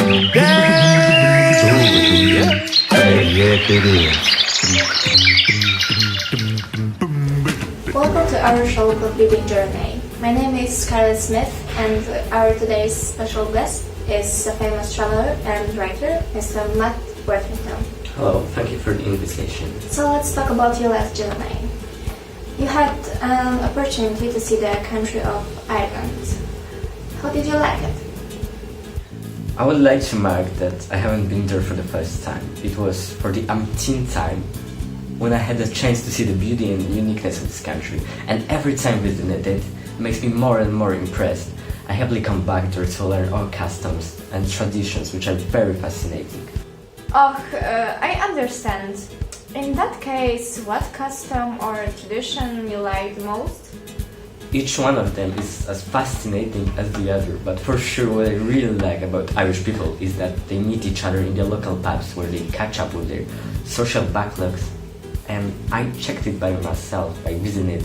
Welcome to our show Completing Journey. My name is Scarlett Smith, and our today's special guest is a famous traveler and writer, Mr. Matt Worthington. Hello, thank you for the invitation. So let's talk about your last journey. You had an opportunity to see the country of Ireland. How did you like it? I would like to mark that I haven't been there for the first time. It was for the umpteenth time when I had the chance to see the beauty and uniqueness of this country, and every time visiting it makes me more and more impressed. I happily come back there to learn all customs and traditions which are very fascinating. I understand. In that case, what custom or tradition you like the most? Each one of them is as fascinating as the other, but for sure what I really like about Irish people is that they meet each other in their local pubs where they catch up with their social backlogs. And I checked it by myself by visiting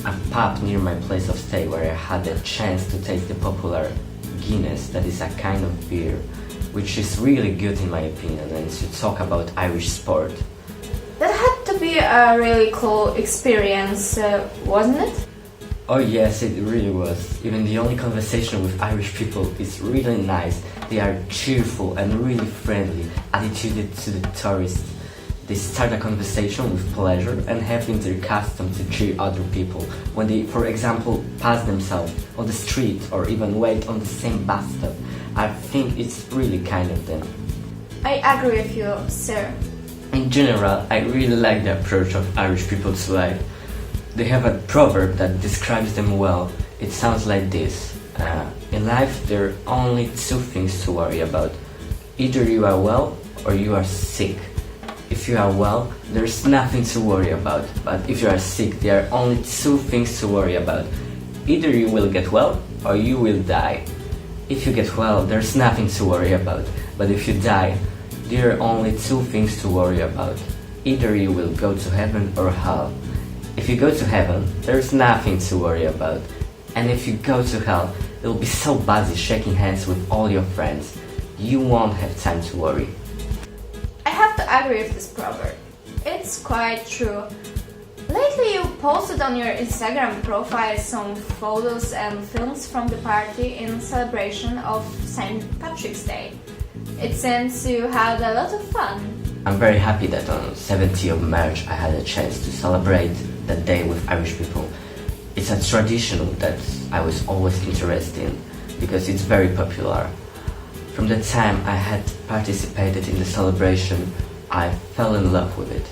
a pub near my place of stay where I had the chance to taste the popular Guinness, that is a kind of beer, which is really good in my opinion, and to talk about Irish sport. That had to be a really cool experience, wasn't it? Oh yes, it really was. Even the only conversation with Irish people is really nice. They are cheerful and really friendly, attitude to the tourists. They start a conversation with pleasure and have in their custom to cheer other people when they, for example, pass themselves on the street or even wait on the same bus stop. I think it's really kind of them. I agree with you, sir. In general, I really like the approach of Irish people to life. They have a proverb that describes them well. It sounds like this. In life, there are only two things to worry about. Either you are well or you are sick. If you are well, there's nothing to worry about. But if you are sick, there are only two things to worry about. Either you will get well or you will die. If you get well, there's nothing to worry about. But if you die, there are only two things to worry about. Either you will go to heaven or hell. If you go to heaven, there's nothing to worry about. And if you go to hell, you'll be so busy shaking hands with all your friends, you won't have time to worry. I have to agree with this proverb. It's quite true. Lately you posted on your Instagram profile some photos and films from the party in celebration of St. Patrick's Day. It seems you had a lot of fun. I'm very happy that on 17th of March I had a chance to celebrate that day with Irish people. It's a tradition that I was always interested in because it's very popular. From the time I had participated in the celebration, I fell in love with it.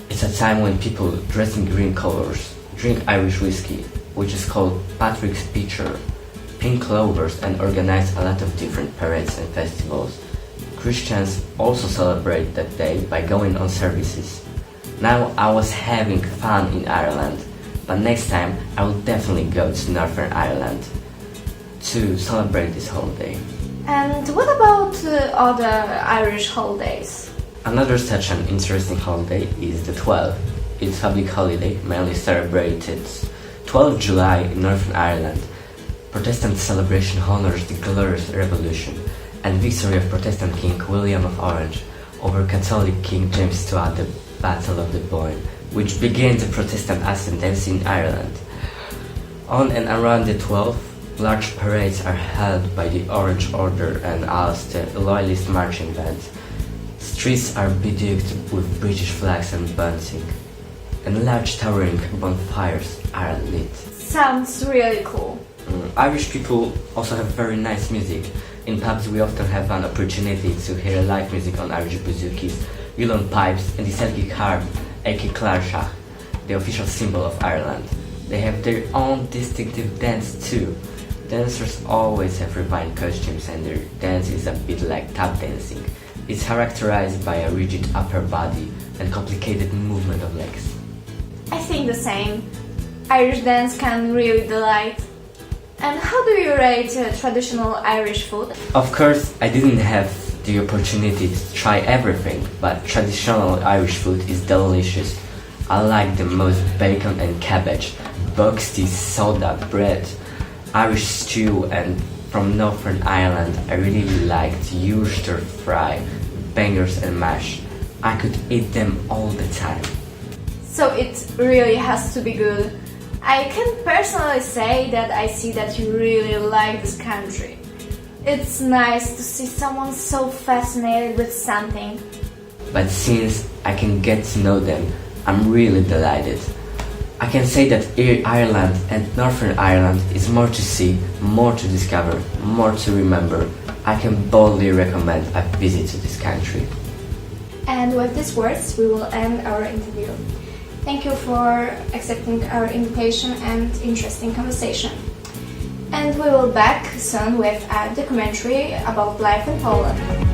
It's a time when people dress in green colors, drink Irish whiskey, which is called Patrick's Pitcher, pink clovers, and organize a lot of different parades and festivals. Christians also celebrate that day by going on services. Now I was having fun in Ireland, but next time I will definitely go to Northern Ireland to celebrate this holiday. And what about other Irish holidays? Another such an interesting holiday is the 12th. It's a public holiday mainly celebrated 12th July in Northern Ireland. Protestant celebration honors the glorious revolution and victory of Protestant King William of Orange over Catholic King James II at the Battle of the Boyne, which began the Protestant ascendancy in Ireland. On and around the 12th, large parades are held by the Orange Order and Ulster Loyalist marching bands. Streets are bedecked with British flags and bunting, and large towering bonfires are lit. Sounds really cool. Irish people also have very nice music. In pubs we often have an opportunity to hear live music on Irish bouzoukis, uilleann pipes and the Celtic harp, aka Clarsach, the official symbol of Ireland. They have their own distinctive dance too. Dancers always have refined costumes and their dance is a bit like tap dancing. It's characterized by a rigid upper body and complicated movement of legs. I think the same. Irish dance can really delight. And how do you rate traditional Irish food? Of course, I didn't have the opportunity to try everything, but traditional Irish food is delicious. I like the most bacon and cabbage, boxty, soda, bread, Irish stew and from Northern Ireland, I really liked Yorkshire fry, bangers and mash. I could eat them all the time. So it really has to be good. I can personally say that I see that you really like this country. It's nice to see someone so fascinated with something. But since I can get to know them, I'm really delighted. I can say that Ireland and Northern Ireland is more to see, more to discover, more to remember. I can boldly recommend a visit to this country. And with these words, we will end our interview. Thank you for accepting our invitation and interesting conversation. And we will back soon with a documentary about life in Poland.